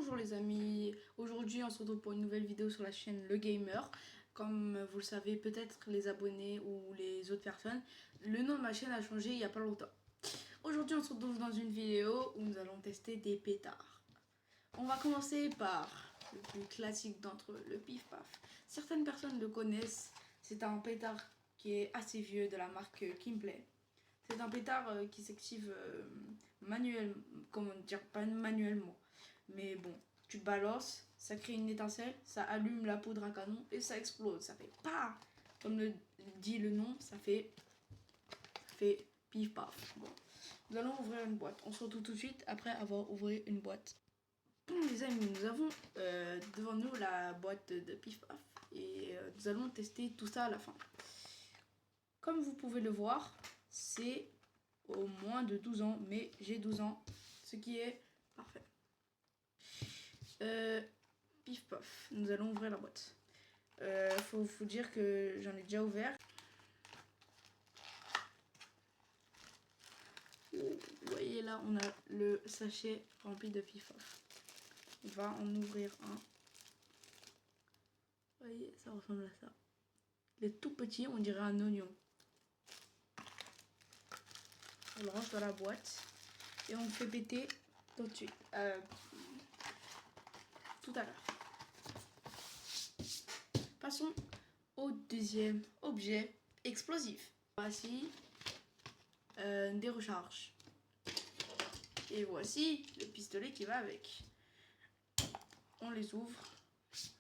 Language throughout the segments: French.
Bonjour les amis, aujourd'hui on se retrouve pour une nouvelle vidéo sur la chaîne Le Gamer. Comme vous le savez peut-être les abonnés ou les autres personnes, le nom de ma chaîne a changé il n'y a pas longtemps. Aujourd'hui on se retrouve dans une vidéo où nous allons tester des pétards. On va commencer par le plus classique d'entre eux, le Pif Paf. Certaines personnes le connaissent, c'est un pétard qui est assez vieux de la marque Kimplay. C'est un pétard qui s'active manuellement, comment dire, pas manuellement. Mais bon, tu balances, ça crée une étincelle, ça allume la poudre à canon et ça explose. Ça fait pas, comme le dit le nom, ça fait pif paf. Bon, nous allons ouvrir une boîte. On se retrouve tout de suite après avoir ouvert une boîte. Bon les amis, nous avons devant nous la boîte de pif paf et nous allons tester tout ça à la fin. Comme vous pouvez le voir, c'est au moins de 12 ans, mais j'ai 12 ans, ce qui est parfait. Pif paf, nous allons ouvrir la boîte. Faut dire que j'en ai déjà ouvert. Vous voyez là, on a le sachet rempli de pif paf. On va en ouvrir un. Vous voyez, ça ressemble à ça. Il est tout petit, on dirait un oignon. On le range dans la boîte et on le fait péter tout de suite. Tout à l'heure. Passons au deuxième objet explosif. Voici des recharges. Et voici le pistolet qui va avec. On les ouvre.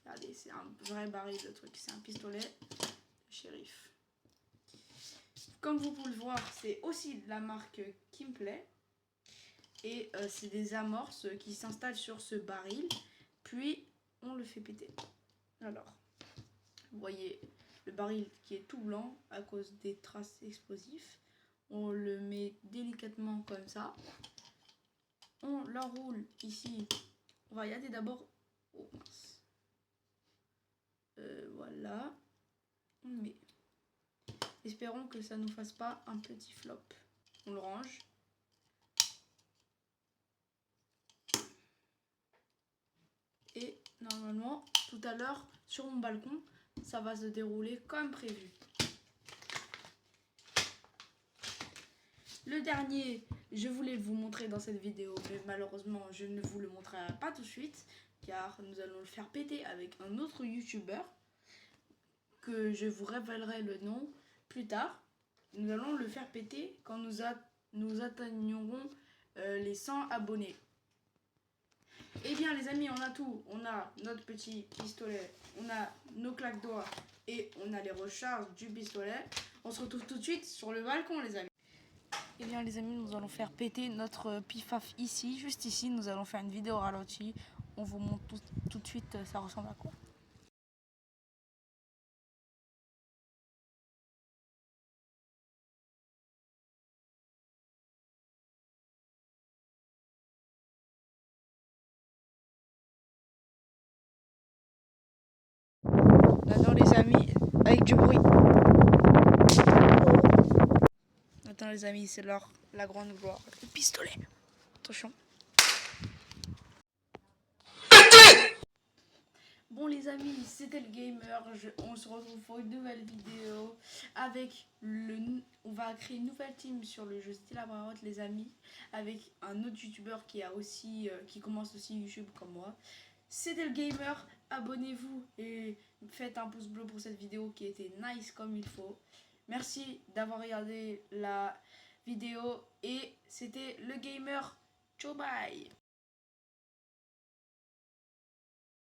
Regardez, c'est un vrai baril de truc. C'est un pistolet de shérif. Comme vous pouvez le voir, c'est aussi de la marque Kimplay. Et c'est des amorces qui s'installent sur ce baril. Puis on le fait péter. Alors, vous voyez le baril qui est tout blanc à cause des traces explosives. On le met délicatement comme ça. On l'enroule ici. On va regarder d'abord. Oh mince. Voilà. On le met. Espérons que ça ne nous fasse pas un petit flop. On le range. Et normalement, tout à l'heure, sur mon balcon, ça va se dérouler comme prévu. Le dernier, je voulais vous montrer dans cette vidéo, mais malheureusement, je ne vous le montrerai pas tout de suite, car nous allons le faire péter avec un autre youtubeur, que je vous révélerai le nom plus tard. Nous allons le faire péter quand nous atteignerons les 100 abonnés. Eh bien les amis, on a tout. On a notre petit pistolet, on a nos claques doigts et on a les recharges du pistolet. On se retrouve tout de suite sur le balcon les amis. Eh bien les amis, nous allons faire péter notre pif-paf ici, juste ici. Nous allons faire une vidéo ralentie. On vous montre tout de suite ça ressemble à quoi. Maintenant les amis, avec du bruit. Maintenant les amis, c'est l'heure, la grande gloire. Le pistolet. Attention. Bon les amis, c'était le gamer. On se retrouve pour une nouvelle vidéo avec on va créer une nouvelle team sur le jeu Stella Brarotte les amis, avec un autre youtubeur qui a aussi qui commence aussi YouTube comme moi. C'était le gamer. Abonnez-vous et faites un pouce bleu pour cette vidéo qui était nice comme il faut. Merci d'avoir regardé la vidéo et c'était le gamer. Ciao bye.